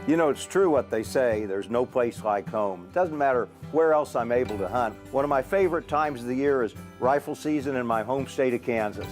You know, it's true what they say, there's no place like home. It doesn't matter where else I'm able to hunt. One of my favorite times of the year is rifle season in my home state of Kansas.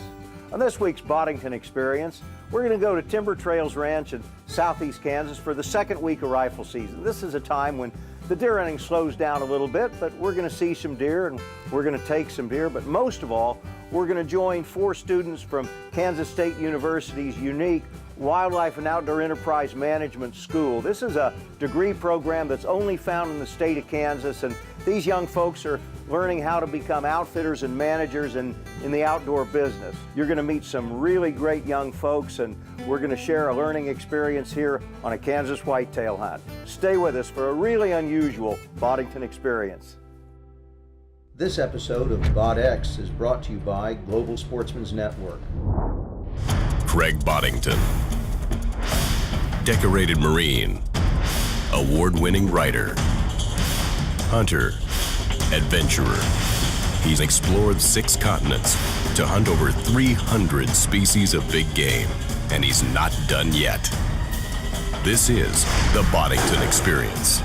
On this week's Boddington Experience, we're going to go to Timber Trails Ranch in southeast Kansas for the second week of rifle season. This is a time when the deer hunting slows down a little bit, but we're going to see some deer and we're going to take some deer. But most of all, we're going to join 4 students from Kansas State University's unique Wildlife and Outdoor Enterprise Management School. This is a degree program that's only found in the state of Kansas, and these young folks are learning how to become outfitters and managers in the outdoor business. You're going to meet some really great young folks, and we're going to share a learning experience here on a Kansas whitetail hunt. Stay with us for a really unusual Boddington experience. This episode of BodX is brought to you by Global Sportsman's Network. Craig Boddington, decorated Marine, award-winning writer, hunter, adventurer. He's explored 6 continents to hunt over 300 species of big game, and he's not done yet. This is the Boddington Experience.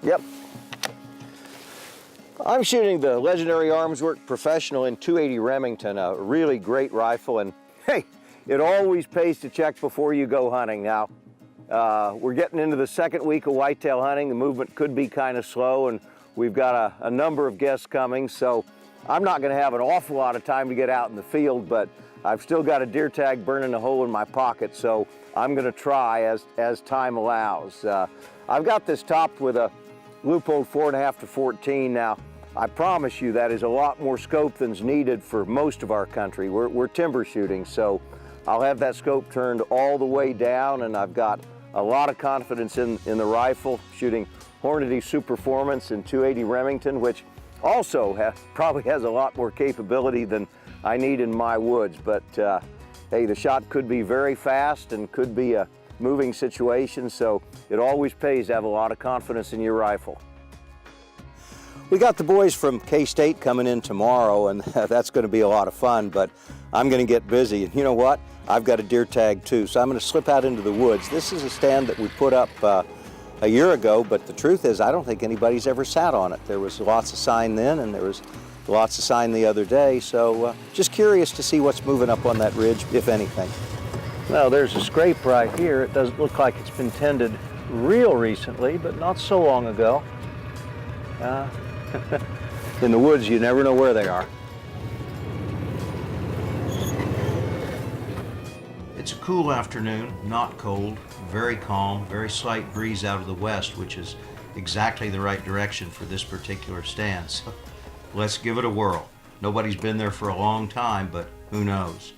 Yep. I'm shooting the legendary Arms Work Professional in 280 Remington, a really great rifle, and hey, it always pays to check before you go hunting. Now, we're getting into the second week of whitetail hunting. The movement could be kind of slow, and we've got a number of guests coming, so I'm not going to have an awful lot of time to get out in the field, but I've still got a deer tag burning a hole in my pocket, so I'm going to try as time allows. I've got this topped with a Leupold 4.5 to 14. Now, I promise you that is a lot more scope than's needed for most of our country. We're timber shooting, so I'll have that scope turned all the way down, and I've got a lot of confidence in the rifle, shooting Hornady Superformance in 280 Remington, which also probably has a lot more capability than I need in my woods. But hey, the shot could be very fast and could be a moving situation, so it always pays to have a lot of confidence in your rifle. We got the boys from K-State coming in tomorrow, and that's going to be a lot of fun, but I'm going to get busy. And you know what? I've got a deer tag too, so I'm going to slip out into the woods. This is a stand that we put up a year ago, but the truth is I don't think anybody's ever sat on it. There was lots of sign then, and there was lots of sign the other day, so just curious to see what's moving up on that ridge, if anything. Well, there's a scrape right here. It doesn't look like it's been tended real recently, but not so long ago. In the woods, you never know where they are. It's a cool afternoon, not cold, very calm, very slight breeze out of the west, which is exactly the right direction for this particular stand. So let's give it a whirl. Nobody's been there for a long time, but who knows?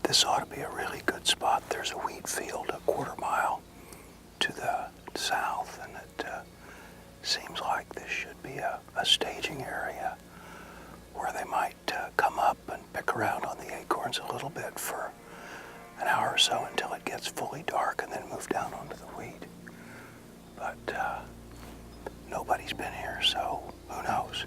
This ought to be a really good spot. There's a wheat field a quarter mile to the south, and it seems like this should be a staging area where they might come up and pick around on the acorns a little bit for an hour or so until it gets fully dark, and then move down onto the wheat. But nobody's been here, so who knows?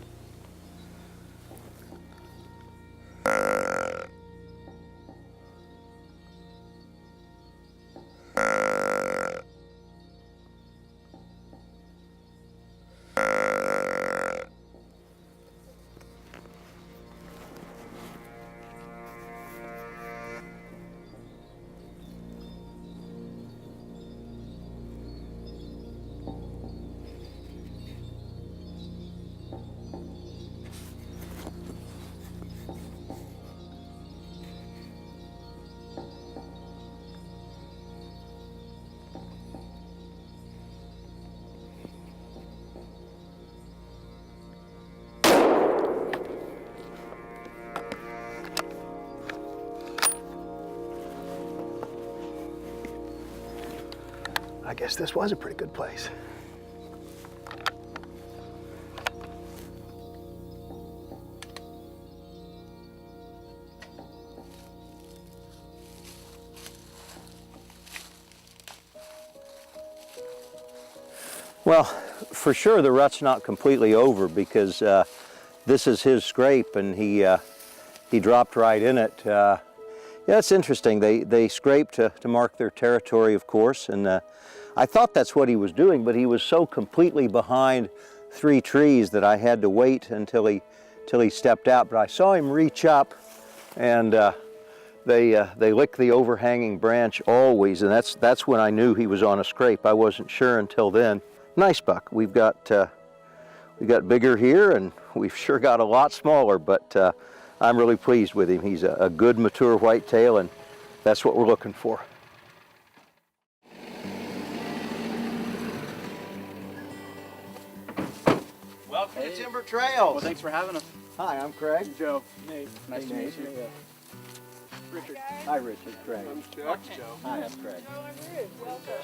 I guess this was a pretty good place. Well, for sure the rut's not completely over because this is his scrape and he dropped right in it. Yeah, it's interesting. They scrape to mark their territory, of course, and I thought that's what he was doing, but he was so completely behind 3 trees that I had to wait until he stepped out. But I saw him reach up, and they lick the overhanging branch always, and that's when I knew he was on a scrape. I wasn't sure until then. Nice buck. We got bigger here, and we've sure got a lot smaller, but I'm really pleased with him. He's a good mature whitetail, and that's what we're looking for. Welcome to Timber Trails. Well, thanks for having us. Hi, I'm Craig. Joe. Nate. Nice to meet you. Richard. Hi, Richard. Craig. I'm Joe. Hi, I'm Craig.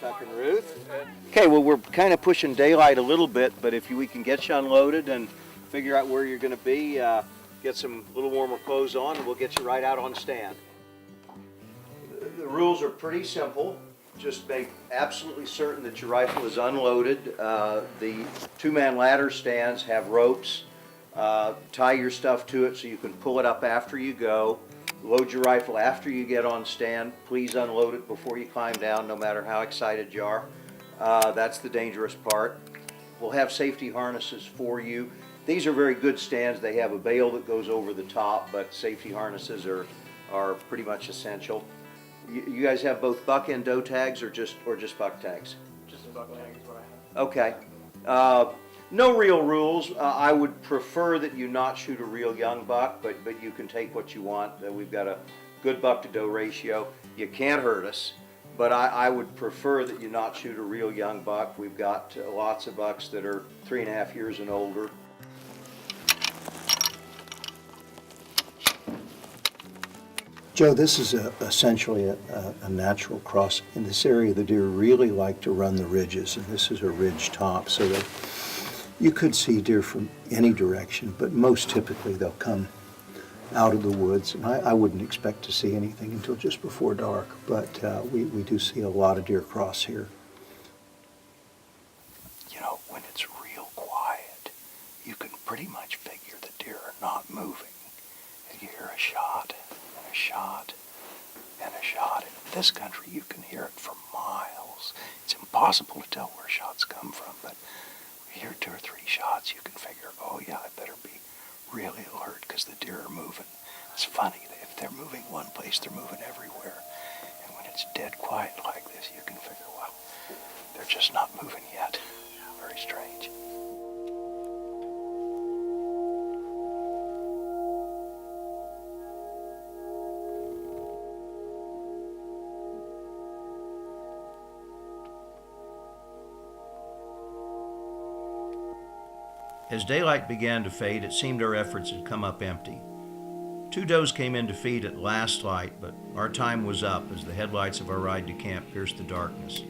Chuck and Ruth. Okay, well, we're kind of pushing daylight a little bit, but if we can get you unloaded and figure out where you're going to be, get some little warmer clothes on, and we'll get you right out on stand. The rules are pretty simple. Just make absolutely certain that your rifle is unloaded. The 2-man ladder stands have ropes. Tie your stuff to it so you can pull it up after you go. Load your rifle after you get on stand. Please unload it before you climb down, no matter how excited you are. That's the dangerous part. We'll have safety harnesses for you. These are very good stands. They have a bail that goes over the top, but safety harnesses are pretty much essential. You guys have both buck and doe tags, or just buck tags? Just a buck tag is what I have. Okay. No real rules. I would prefer that you not shoot a real young buck, but you can take what you want. We've got a good buck to doe ratio. You can't hurt us, but I would prefer that you not shoot a real young buck. We've got lots of bucks that are 3.5 years and older. Joe, this is essentially a natural cross. In this area, the deer really like to run the ridges, and this is a ridge top, so that you could see deer from any direction, but most typically they'll come out of the woods. And I wouldn't expect to see anything until just before dark, but we do see a lot of deer cross here. You know, when it's real quiet, you can pretty much figure the deer are not moving. And you hear a shot, and a shot, and a shot. And in this country, you can hear it for miles. It's impossible to tell where shots come from, but you hear 2 or 3 shots, you can figure, oh yeah, I better be really alert because the deer are moving. It's funny, if they're moving one place, they're moving everywhere. And when it's dead quiet like this, you can figure, well, they're just not moving yet. Very strange. As daylight began to fade, it seemed our efforts had come up empty. 2 does came into feed at last light, but our time was up as the headlights of our ride to camp pierced the darkness.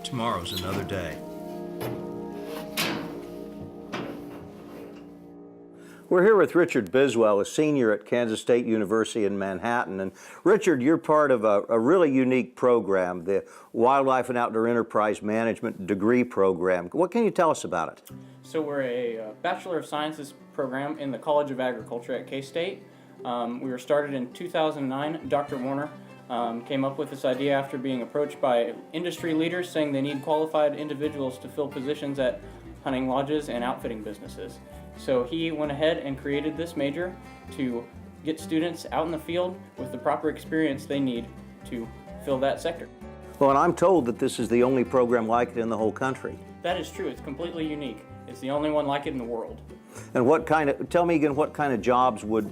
Tomorrow's another day. We're here with Richard Biswell, a senior at Kansas State University in Manhattan. And Richard, you're part of a really unique program, the Wildlife and Outdoor Enterprise Management degree program. What can you tell us about it? So we're a Bachelor of Sciences program in the College of Agriculture at K-State. We were started in 2009. Dr. Warner came up with this idea after being approached by industry leaders saying they need qualified individuals to fill positions at hunting lodges and outfitting businesses. So he went ahead and created this major to get students out in the field with the proper experience they need to fill that sector. Well, and I'm told that this is the only program like it in the whole country. That is true. It's completely unique. It's the only one like it in the world. And tell me again, what kind of jobs what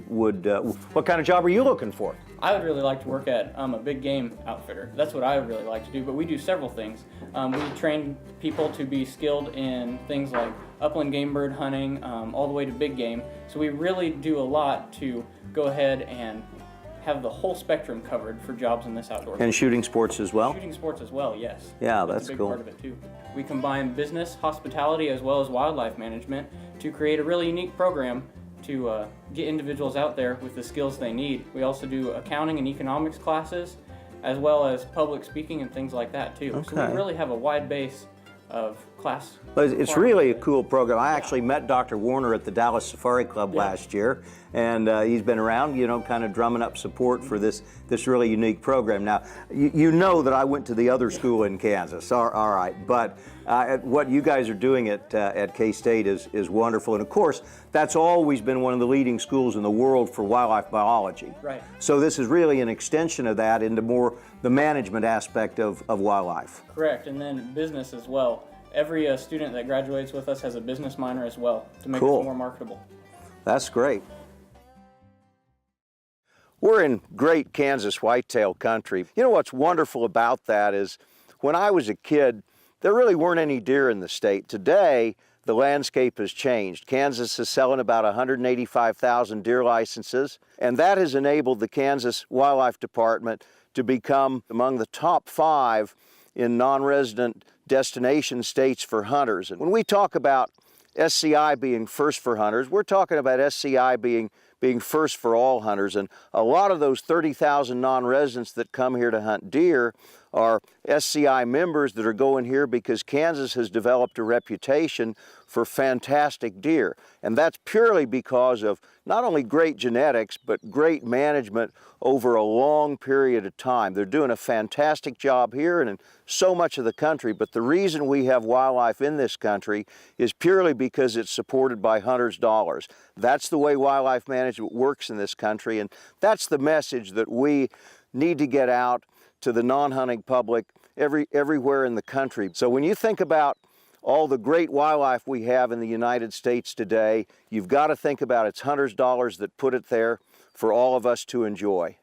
kind of job are you looking for? I would really like to work at a big game outfitter. That's what I would really like to do, but we do several things. We train people to be skilled in things like upland game bird hunting, all the way to big game. So we really do a lot to go ahead and have the whole spectrum covered for jobs in this outdoor. And shooting sports as well? Shooting sports as well, yes. Yeah, that's that's a big cool. part of it too. We combine business, hospitality, as well as wildlife management to create a really unique program to get individuals out there with the skills they need. We also do accounting and economics classes, as well as public speaking and things like that too. So Okay. we really have a wide base of class. But it's really a cool program. I actually met Dr. Warner at the Dallas Safari Club last year, and he's been around, you know, kind of drumming up support for this really unique program. Now, you know that I went to the other school in Kansas, all right, but what you guys are doing at K-State is wonderful, and of course, that's always been one of the leading schools in the world for wildlife biology. Right. So this is really an extension of that into more the management aspect of wildlife. Correct, and then business as well. Every student that graduates with us has a business minor as well to make Cool. it more marketable. That's great. We're in great Kansas whitetail country. You know what's wonderful about that is when I was a kid, there really weren't any deer in the state. Today, the landscape has changed. Kansas is selling about 185,000 deer licenses, and that has enabled the Kansas Wildlife Department to become among the top 5 in non-resident destination states for hunters. And when we talk about SCI being first for hunters, we're talking about SCI being first for all hunters. And a lot of those 30,000 non-residents that come here to hunt deer are SCI members that are going here because Kansas has developed a reputation for fantastic deer. And that's purely because of not only great genetics, but great management over a long period of time. They're doing a fantastic job here and in so much of the country, but the reason we have wildlife in this country is purely because it's supported by hunters' dollars. That's the way wildlife management works in this country, and that's the message that we need to get out to the non-hunting public everywhere in the country. So when you think about all the great wildlife we have in the United States today, you've got to think about it's hunters' dollars that put it there for all of us to enjoy.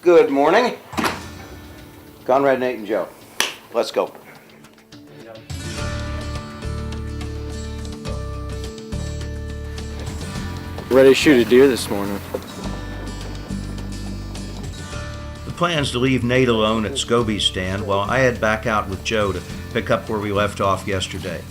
Good morning. Conrad, Nate, and Joe. Let's go. Ready to shoot a deer this morning. The plan's to leave Nate alone at Scobie's stand while I head back out with Joe to pick up where we left off yesterday.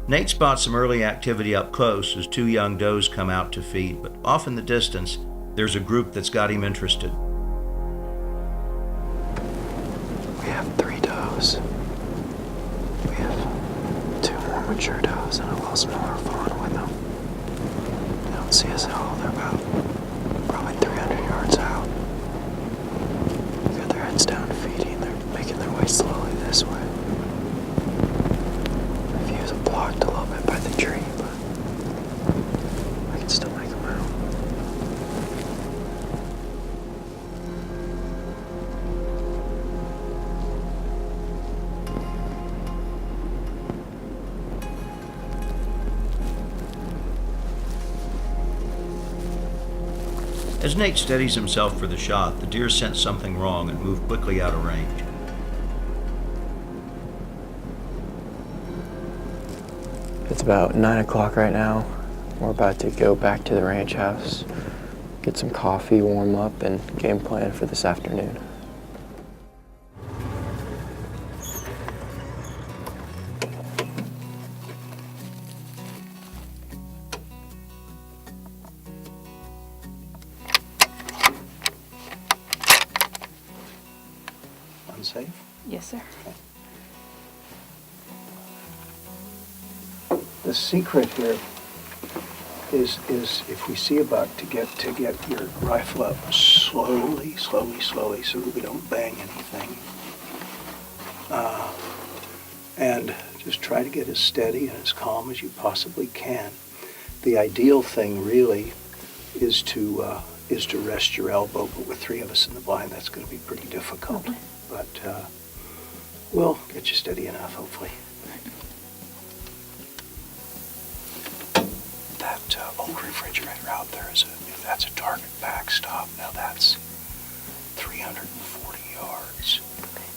Nate spots some early activity up close as 2 young does come out to feed, but off in the distance, there's a group that's got him interested. We have 3 does. We have 2 more mature does and a little smaller fawn with them. They don't see us at all. They're about probably 300 yards out. They got their heads down feeding. They're making their way slowly this way. The views are blocked a little bit by the tree, but I can still make them out. As Nate steadies himself for the shot, the deer sensed something wrong and moved quickly out of range. It's about 9 o'clock right now. We're about to go back to the ranch house, get some coffee, warm up, and game plan for this afternoon. Unsafe? Yes, sir. The secret here is if we see a buck to get your rifle up slowly, so that we don't bang anything. And just try to get as steady and as calm as you possibly can. The ideal thing really is to rest your elbow, but with 3 of us in the blind, that's going to be pretty difficult. But We'll get you steady enough, hopefully. That old refrigerator out there if that's a target backstop, now that's 340 yards.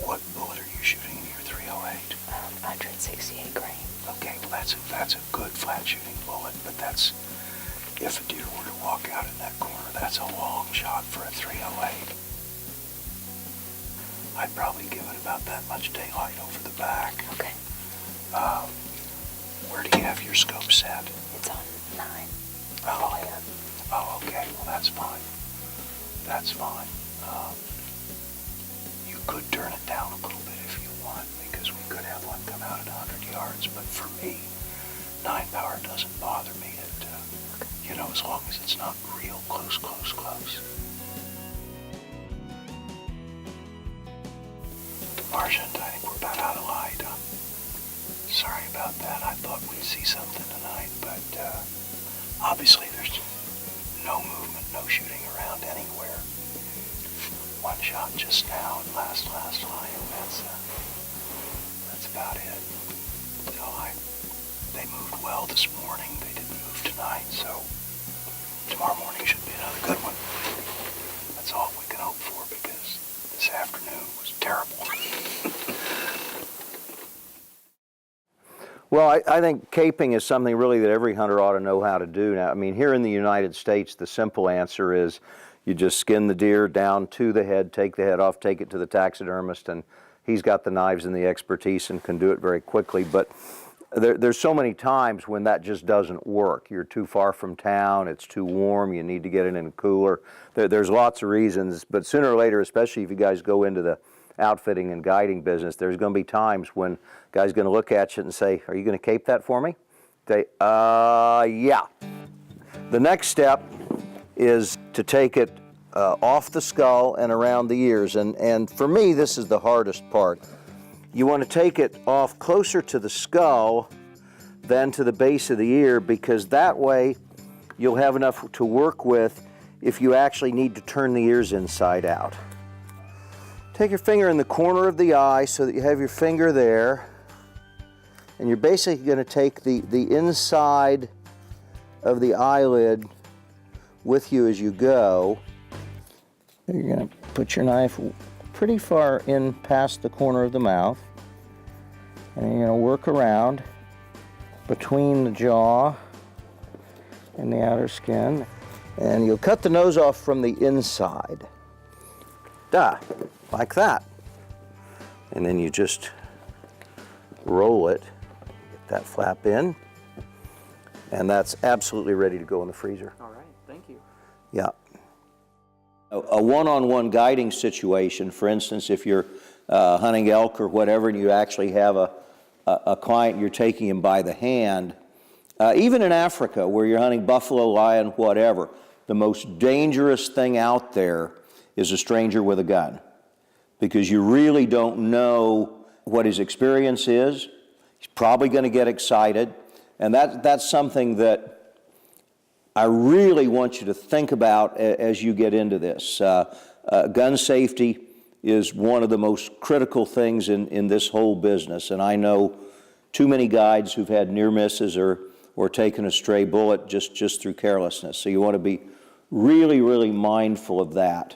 What bullet are you shooting in your 308? 168 grain. Okay, well that's a good flat shooting bullet, but that's, if a deer were to walk out in that corner, that's a long shot for a 308. I'd probably give it about that much daylight over the back. Okay. Where do you have your scope set? It's on 9. Oh, oh, okay. Well, that's fine. That's fine. You could turn it down a little bit if you want, because we could have one come out at 100 yards. But for me, 9 power doesn't bother me. As long as it's not real close. Martian, I think we're about out of light. Sorry about that. I thought we'd see something tonight, but obviously there's no movement, no shooting around anywhere. One shot just now and last line. That's about it. So they moved well this morning. They didn't move tonight, so tomorrow morning should be another good one. That's all we can hope for, because this afternoon was terrible. Well, I think caping is something really that every hunter ought to know how to do. Now, I mean, here in the United States, the simple answer is you just skin the deer down to the head, take the head off, take it to the taxidermist, and he's got the knives and the expertise and can do it very quickly. But there's so many times when that just doesn't work. You're too far from town, it's too warm, you need to get it in a cooler. There's lots of reasons, but sooner or later, especially if you guys go into the outfitting and guiding business, there's going to be times when a guy's going to look at you and say, "Are you going to cape that for me?" Say, yeah. The next step is to take it off the skull and around the ears, and for me, this is the hardest part. You want to take it off closer to the skull than to the base of the ear, because that way you'll have enough to work with if you actually need to turn the ears inside out. Take your finger in the corner of the eye so that you have your finger there, and you're basically going to take the inside of the eyelid with you as you go. You're going to put your knife pretty far in past the corner of the mouth, and you're going to work around between the jaw and the outer skin, and you'll cut the nose off from the inside. Like that. And then you just roll it, get that flap in, and that's absolutely ready to go in the freezer. All right, thank you. Yeah. A one-on-one guiding situation, for instance, if you're hunting elk or whatever, and you actually have a client, you're taking him by the hand, even in Africa where you're hunting buffalo, lion, whatever, the most dangerous thing out there is a stranger with a gun, because you really don't know what his experience is. He's probably going to get excited, and that's something that I really want you to think about as you get into this. Gun safety is one of the most critical things in this whole business, and I know too many guides who've had near misses or taken a stray bullet just through carelessness. So you want to be really, really mindful of that.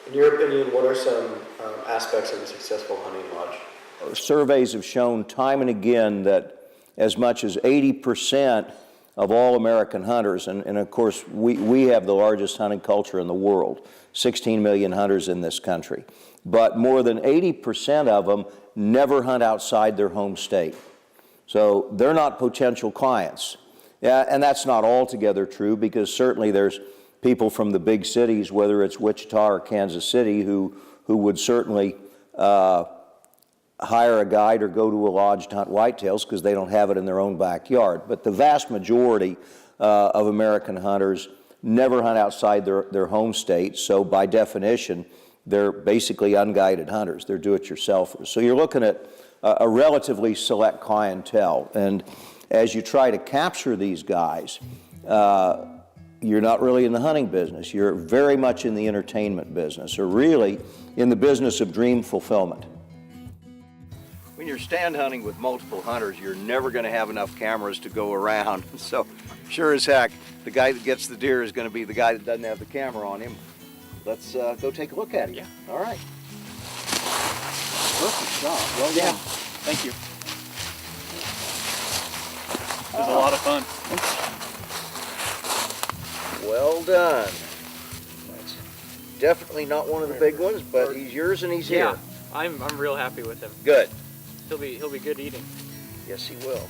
In your opinion, what are some aspects of a successful hunting lodge? Surveys have shown time and again that as much as 80% of all American hunters, and of course we have the largest hunting culture in the world, 16 million hunters in this country, but more than 80% of them never hunt outside their home state. So they're not potential clients. Yeah, and that's not altogether true, because certainly there's people from the big cities, whether it's Wichita or Kansas City, who would certainly hire a guide or go to a lodge to hunt whitetails because they don't have it in their own backyard. But the vast majority of American hunters never hunt outside their home state, so by definition, they're basically unguided hunters. They're do-it-yourselfers. So you're looking at a relatively select clientele, and as you try to capture these guys, you're not really in the hunting business. You're very much in the entertainment business, or really in the business of dream fulfillment. you're stand hunting with multiple hunters, you're never going to have enough cameras to go around. So sure as heck, the guy that gets the deer is going to be the guy that doesn't have the camera on him. Let's go take a look at him. Yeah. All right. Perfect shot. Well done. Thank you. It was a lot of fun. Well done. That's definitely not one of the big ones, but he's yours and he's here. I'm real happy with him. Good. He'll be good eating. Yes, he will.